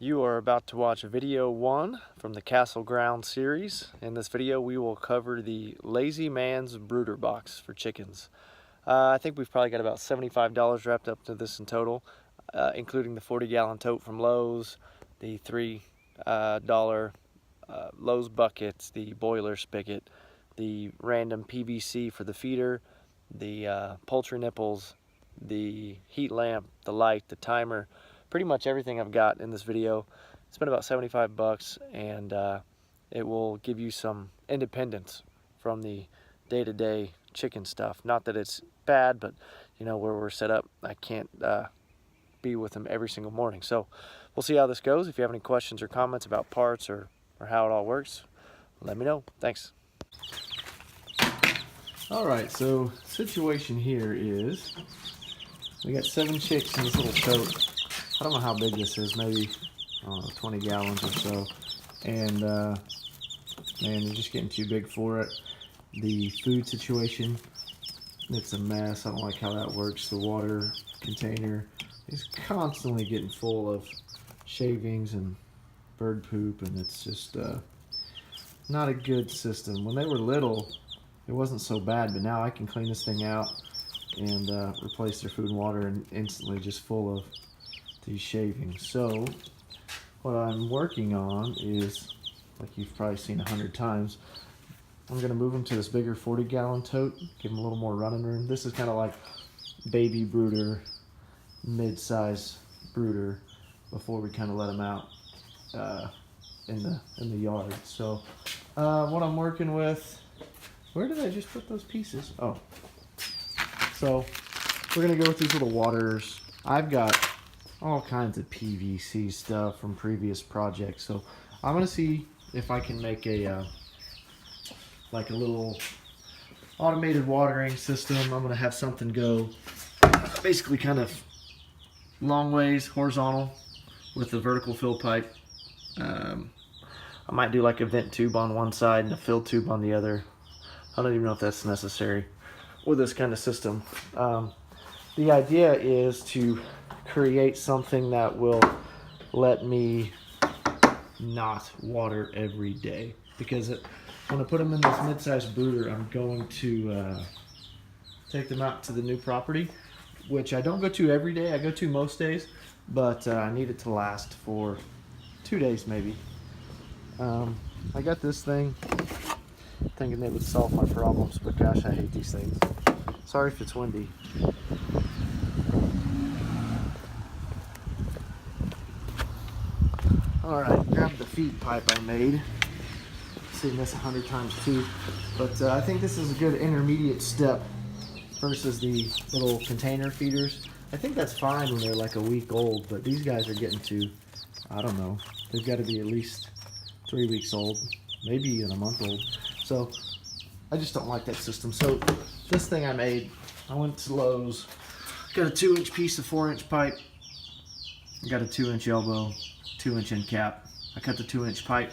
You are about to watch video 1 from the Castle Ground series. In this video we will cover the Lazy Man's brooder box for chickens. I think we've probably got about $75 wrapped up to this in total, including the 40-gallon tote from Lowe's, the $3 Lowe's buckets, the boiler spigot, the random PVC for the feeder, the poultry nipples, the heat lamp, the light, the timer. Pretty much everything I've got in this video. It's been about 75 bucks, and it will give you some independence from the day-to-day chicken stuff. Not that it's bad, but you know, where we're set up, I can't be with them every single morning. So we'll see how this goes. If you have any questions or comments about parts or how it all works, let me know. Thanks. All right, so situation here is we got 7 chicks in this little tote. I don't know how big this is, maybe, I don't know, 20 gallons or so. And man, they're just getting too big for it. The food situation, it's a mess. I don't like how that works. The water container is constantly getting full of shavings and bird poop, and it's just not a good system. When they were little, it wasn't so bad, but now I can clean this thing out and replace their food and water, and instantly just full of these shavings. So what I'm working on is, like you've probably seen 100 times, I'm going to move them to this bigger 40-gallon tote, give them a little more running room. This is kind of like baby brooder, mid-size brooder, before we kind of let them out in the yard. So what I'm working with, where did I just put those pieces? Oh, so we're going to go with these little waters. I've got all kinds of PVC stuff from previous projects, so I'm gonna see if I can make a like a little automated watering system. I'm gonna have something go basically kind of long ways horizontal with the vertical fill pipe. I might do like a vent tube on one side and a fill tube on the other. I don't even know if that's necessary with this kind of system. The idea is to create something that will let me not water every day, because when I put them in this mid-sized brooder, I'm going to take them out to the new property, which I don't go to every day. I go to most days, but I need it to last for 2 days maybe. I got this thing thinking it would solve my problems, but gosh, I hate these things. Sorry if it's windy. Alright, grab the feed pipe I made. I've seen this 100 times too, but I think this is a good intermediate step versus the little container feeders. I think that's fine when they're like a week old, but these guys are getting to, I don't know, they've got to be at least 3 weeks old, maybe even a month old. So I just don't like that system. So this thing I made, I went to Lowe's, got a 2-inch piece of 4-inch pipe, got a 2-inch elbow, 2-inch end cap. I cut the 2-inch pipe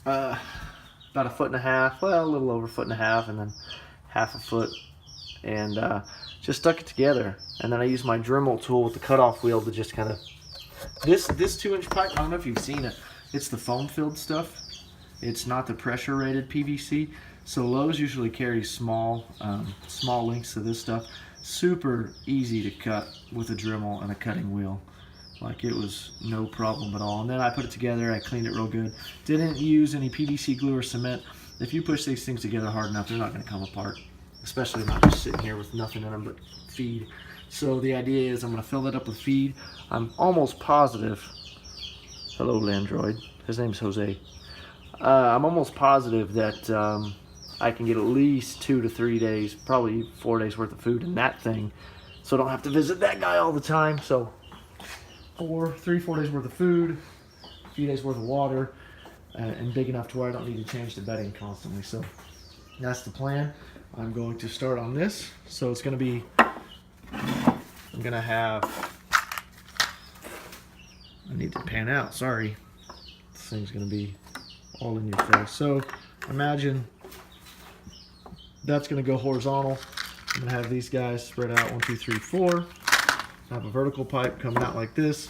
about 1.5 feet, well, a little over 1.5 feet, and then 1/2 foot, and just stuck it together. And then I used my Dremel tool with the cutoff wheel to just kind of, this 2-inch pipe, I don't know if you've seen it, it's the foam filled stuff. It's not the pressure rated PVC. So Lowe's usually carries small lengths of this stuff. Super easy to cut with a Dremel and a cutting wheel. Like, it was no problem at all. And then I put it together, I cleaned it real good. Didn't use any PVC glue or cement. If you push these things together hard enough, they're not going to come apart. Especially not just sitting here with nothing in them but feed. So the idea is I'm going to fill it up with feed. I'm almost positive, hello Landroid, his name's Jose. I'm almost positive that I can get at least 2 to 3 days, probably 4 days worth of food in that thing. So I don't have to visit that guy all the time. So 4 days worth of food, a few days worth of water, and big enough to where I don't need to change the bedding constantly. So that's the plan. I'm going to start on this. So it's going to be, I'm going to have, I need to pan out, sorry. This thing's going to be all in your face. So imagine that's going to go horizontal. I'm going to have these guys spread out 1, 2, 3, 4. I have a vertical pipe coming out like this,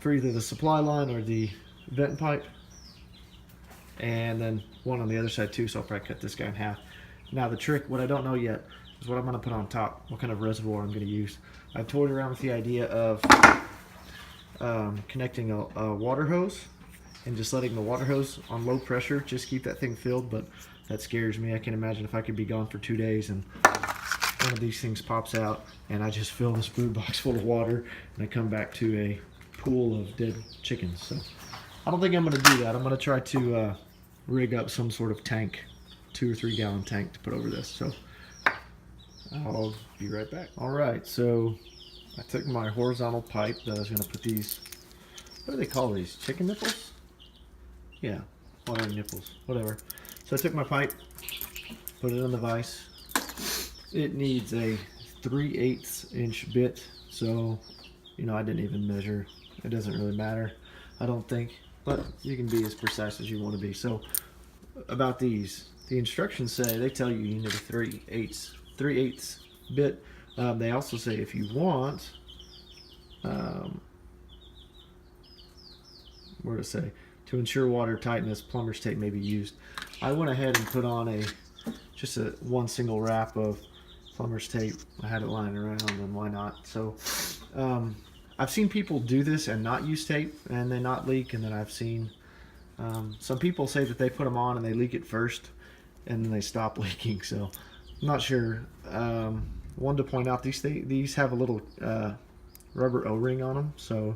for either the supply line or the vent pipe, and then one on the other side too, so I'll probably cut this guy in half. Now the trick, what I don't know yet, is what I'm going to put on top, what kind of reservoir I'm going to use. I've toyed around with the idea of connecting a water hose and just letting the water hose on low pressure just keep that thing filled, but that scares me. I can imagine if I could be gone for 2 days and one of these things pops out and I just fill this brood box full of water and I come back to a pool of dead chickens. So I don't think I'm going to do that. I'm going to try to rig up some sort of tank, 2 or 3 gallon tank to put over this. So I'll be right back. All right, so I took my horizontal pipe that I was going to put these, what do they call these? Chicken nipples? Yeah, water nipples, whatever. So I took my pipe, put it in the vise. It needs a 3/8 inch bit, so you know I didn't even measure. It doesn't really matter, I don't think, but you can be as precise as you want to be. So about these, the instructions say, they tell you need a 3/8 bit. They also say if you want, where to say, to ensure water tightness, plumber's tape may be used. I went ahead and put on just one single wrap of plumber's tape. I had it lying around, and why not? So I've seen people do this and not use tape and they not leak, and then I've seen some people say that they put them on and they leak it first and then they stop leaking. So I'm not sure. One to point out, these have a little rubber O-ring on them, so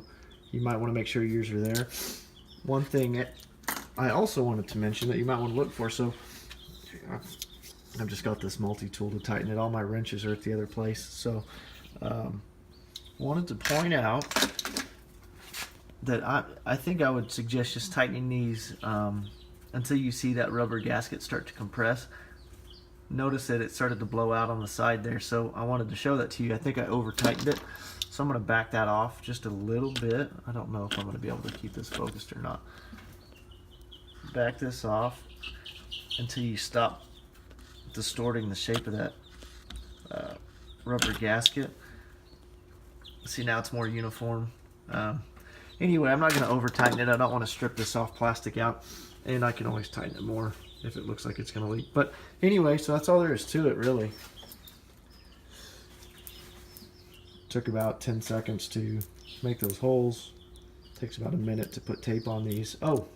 you might want to make sure yours are there. One thing I also wanted to mention that you might want to look for, so I've just got this multi-tool to tighten it. All my wrenches are at the other place. So wanted to point out that I think I would suggest just tightening these until you see that rubber gasket start to compress. Notice that it started to blow out on the side there, so I wanted to show that to you. I think I over tightened it, so I'm going to back that off just a little bit. I don't know if I'm going to be able to keep this focused or not. Back this off until you stop distorting the shape of that rubber gasket. See, now it's more uniform. Anyway, I'm not going to over tighten it. I don't want to strip this soft plastic out, and I can always tighten it more if it looks like it's going to leak. But anyway, so that's all there is to it, really. Took about 10 seconds to make those holes. Takes about a minute to put tape on these. Oh,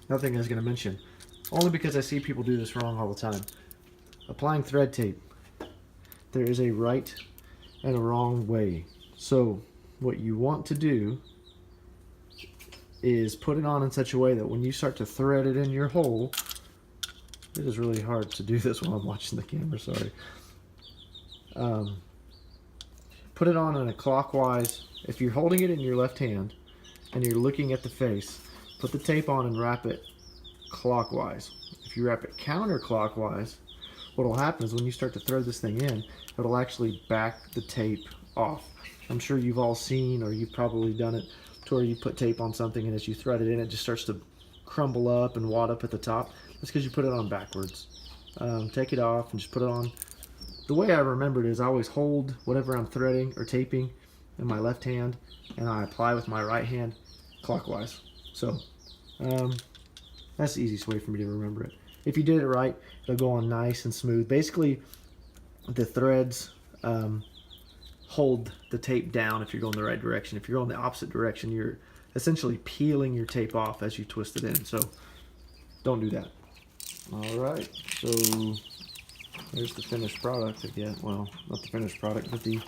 another thing I was going to mention, only because I see people do this wrong all the time. Applying thread tape. There is a right and a wrong way. So what you want to do is put it on in such a way that when you start to thread it in your hole, it is really hard to do this while I'm watching the camera, sorry. Put it on in a clockwise. If you're holding it in your left hand and you're looking at the face, put the tape on and wrap it clockwise. If you wrap it counterclockwise, what will happen is when you start to thread this thing in, it'll actually back the tape off. I'm sure you've all seen, or you've probably done it, to where you put tape on something and as you thread it in, it just starts to crumble up and wad up at the top. That's because you put it on backwards. Take it off and just put it on. The way I remember it is I always hold whatever I'm threading or taping in my left hand, and I apply with my right hand clockwise. So that's the easiest way for me to remember it. If you did it right, it'll go on nice and smooth. Basically, the threads hold the tape down if you're going the right direction. If you're going the opposite direction, you're essentially peeling your tape off as you twist it in. So don't do that. All right, so there's the finished product again. Well, not the finished product, but the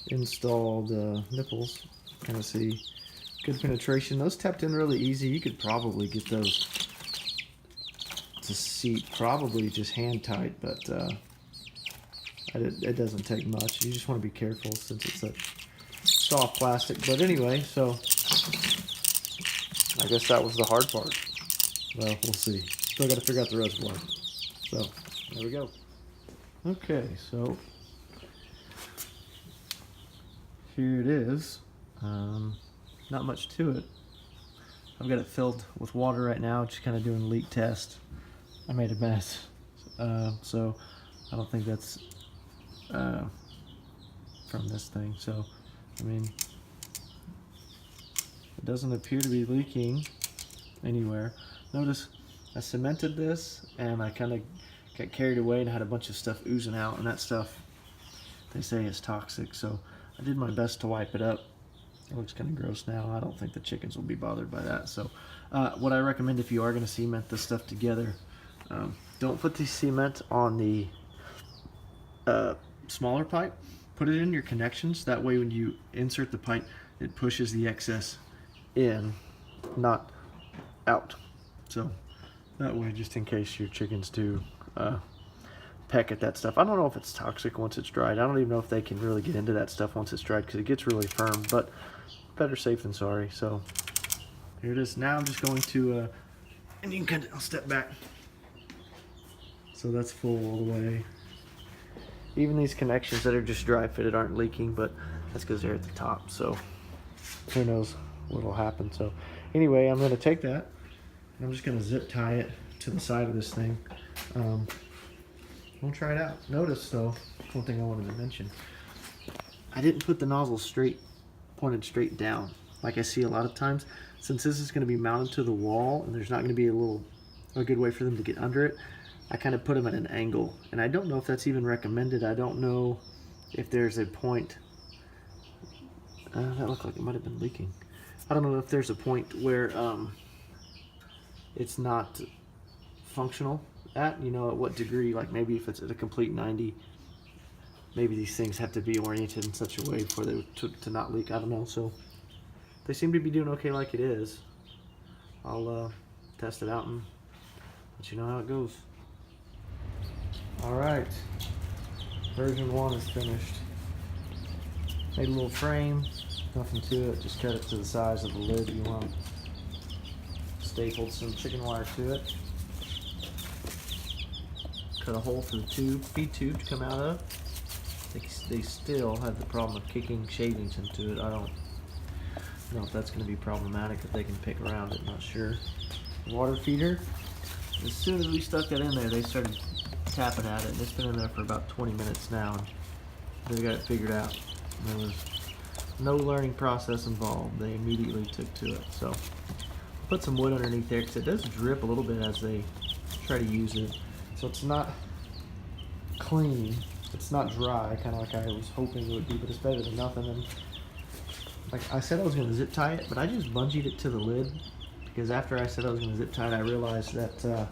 installed nipples. Kind of see good penetration. Those tapped in really easy. You could probably get those to seat, probably just hand tight, but it doesn't take much. You just want to be careful since it's such soft plastic. But anyway, so I guess that was the hard part. Well, we'll see. Still got to figure out the reservoir. So there we go. Okay, so here it is. Not much to it. I've got it filled with water right now, just kind of doing leak test. I made a mess, so I don't think that's from this thing. So I mean, It doesn't appear to be leaking anywhere. Notice I cemented this and I kind of got carried away and had a bunch of stuff oozing out, and that stuff they say is toxic, so I did my best to wipe it up. It looks kind of gross now. I don't think the chickens will be bothered by that. So what I recommend if you are going to cement this stuff together, don't put the cement on the smaller pipe. Put it in your connections. That way when you insert the pipe, it pushes the excess in, not out. So that way, just in case your chickens do peck at that stuff. I don't know if it's toxic once it's dried. I don't even know if they can really get into that stuff once it's dried, because it gets really firm, but better safe than sorry. So here it is. Now I'm just going to, and you can kind of, I'll step back. So that's full all the way. Even these connections that are just dry fitted aren't leaking, but that's because they're at the top. So who knows what will happen. So anyway, I'm going to take that and I'm just going to zip tie it to the side of this thing. We'll try it out. Notice though, one thing I wanted to mention, I didn't put the nozzle pointed straight down like I see a lot of times. Since this is going to be mounted to the wall and there's not going to be a good way for them to get under it, I kind of put them at an angle, and I don't know if that's even recommended. I don't know if there's a point. That looked like it might have been leaking. I don't know if there's a point where it's not functional at, you know, at what degree. Like maybe if it's at a complete 90, maybe these things have to be oriented in such a way for them to not leak. I don't know. So they seem to be doing okay like it is. I'll test it out and let you know how it goes. Alright, version 1 is finished. Made a little frame, nothing to it, just cut it to the size of the lid you want. Stapled some chicken wire to it. Cut a hole for the feed tube to come out of. They still have the problem of kicking shavings into it. I don't know if that's going to be problematic, if they can pick around it, not sure. Water feeder. As soon as we stuck that in there, they started tapping at it, and it's been in there for about 20 minutes now, and they got it figured out. There was no learning process involved. They immediately took to it. So put some wood underneath there because it does drip a little bit as they try to use it. So it's not clean, it's not dry, kind of like I was hoping it would be, but it's better than nothing. And like I said, I was going to zip tie it, but I just bungeed it to the lid, because after I said I was going to zip tie it, I realized that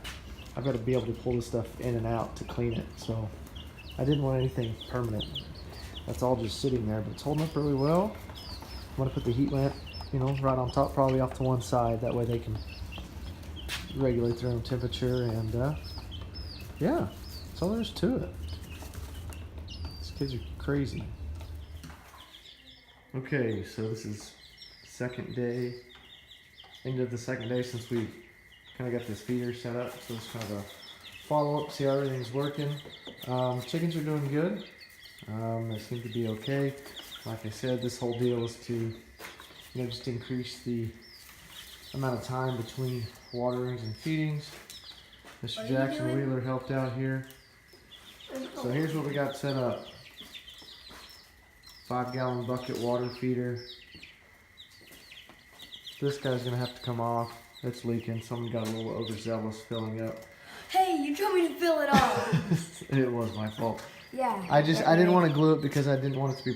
I've got to be able to pull this stuff in and out to clean it. So I didn't want anything permanent. That's all just sitting there, but it's holding up really well. I'm going to put the heat lamp, you know, right on top, probably off to one side. That way they can regulate their own temperature, and yeah, that's all there is to it. These kids are crazy. Okay, so this is second day, end of the second day since we kind of got this feeder set up. So it's kind of a follow-up, see how everything's working. Chickens are doing good. They seem to be okay. Like I said, this whole deal is to, you know, just increase the amount of time between waterings and feedings. MrJustinWheeler helped out here. So here's what we got set up. 5-gallon bucket water feeder. This guy's gonna have to come off. It's leaking. Someone got a little overzealous filling up. Hey, you told me to fill it up. It was my fault. Yeah. I didn't want to glue it because I didn't want it to be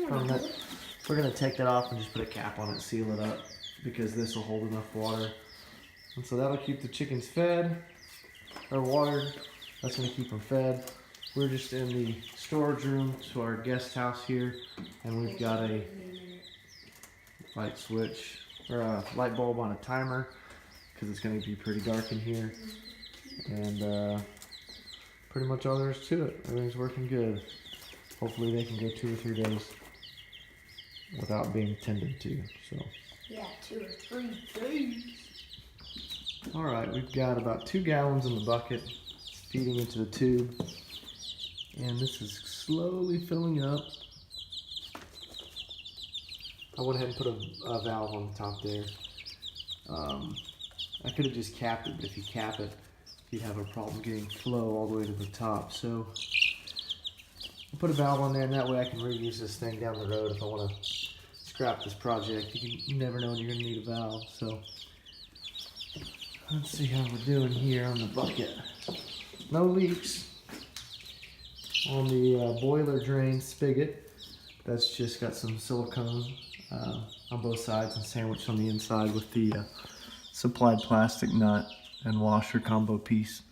permanent. We're gonna take that off and just put a cap on it, seal it up, because this will hold enough water. And so that'll keep the chickens fed or watered. That's gonna keep them fed. We're just in the storage room to our guest house here, and we've got a light switch or a light bulb on a timer because it's going to be pretty dark in here, and pretty much all there is to it. Everything's working good. Hopefully they can go 2 or 3 days without being tended to. So yeah, 2 or 3 days. All right, we've got about 2 gallons in the bucket feeding into the tube, and this is slowly filling up. I went ahead and put a valve on the top there. I could have just capped it, but if you cap it, you'd have a problem getting flow all the way to the top. So I'll put a valve on there, and that way I can reuse this thing down the road if I want to scrap this project. You never know when you're gonna need a valve. So let's see how we're doing here on the bucket. No leaks on the boiler drain spigot. That's just got some silicone on both sides and sandwiched on the inside with the supplied plastic nut and washer combo piece.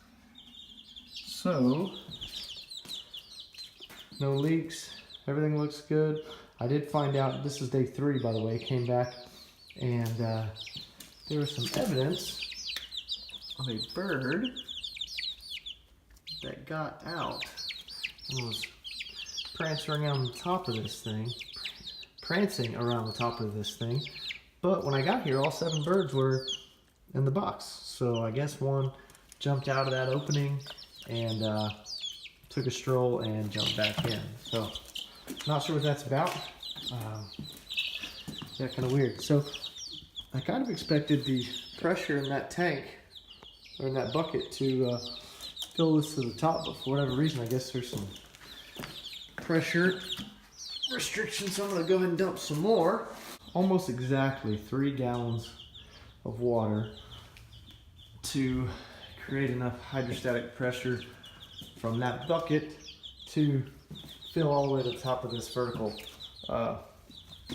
So, no leaks, everything looks good. I did find out, this is day 3 by the way, came back and there was some evidence of a bird that got out and was prancing around the top of this thing. But when I got here, all 7 birds were in the box. So I guess one jumped out of that opening and took a stroll and jumped back in. So not sure what that's about. Yeah, kind of weird. So I kind of expected the pressure in that tank or in that bucket to fill this to the top, but for whatever reason, I guess there's some pressure restrictions. So I'm going to go ahead and dump some more. Almost exactly 3 gallons of water to create enough hydrostatic pressure from that bucket to fill all the way to the top of this vertical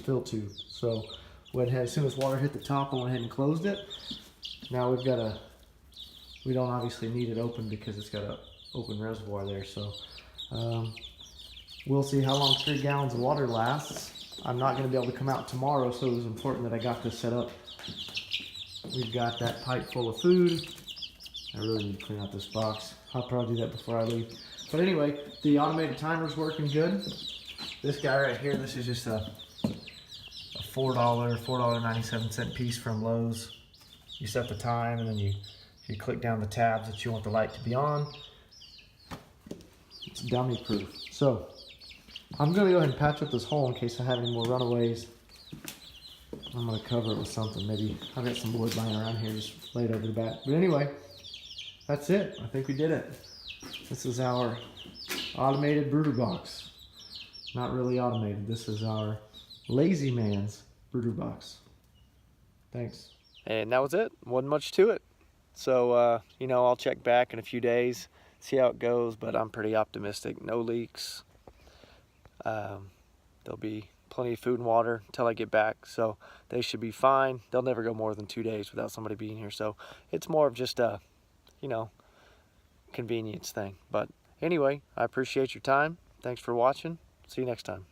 fill tube. So went ahead, as soon as water hit the top, I went ahead and closed it. Now we've got we don't obviously need it open because it's got an open reservoir there. So we'll see how long 3 gallons of water lasts. I'm not going to be able to come out tomorrow, so it was important that I got this set up. We've got that pipe full of food. I really need to clean out this box. I'll probably do that before I leave. But anyway, the automated timer's working good. This guy right here, this is just a $4.97 piece from Lowe's. You set the time and then you click down the tabs that you want the light to be on. It's dummy proof. So I'm gonna go ahead and patch up this hole in case I have any more runaways. I'm gonna cover it with something. Maybe I've got some wood lying around here just laid over the back. But anyway, that's it. I think we did it. This is our automated brooder box. Not really automated. This is our lazy man's brooder box. Thanks. And that was it. Wasn't much to it. So, you know, I'll check back in a few days, see how it goes, but I'm pretty optimistic. No leaks. There'll be plenty of food and water until I get back, so they should be fine. They'll never go more than 2 days without somebody being here, so it's more of just a, you know, convenience thing. But anyway, I appreciate your time. Thanks for watching. See you next time.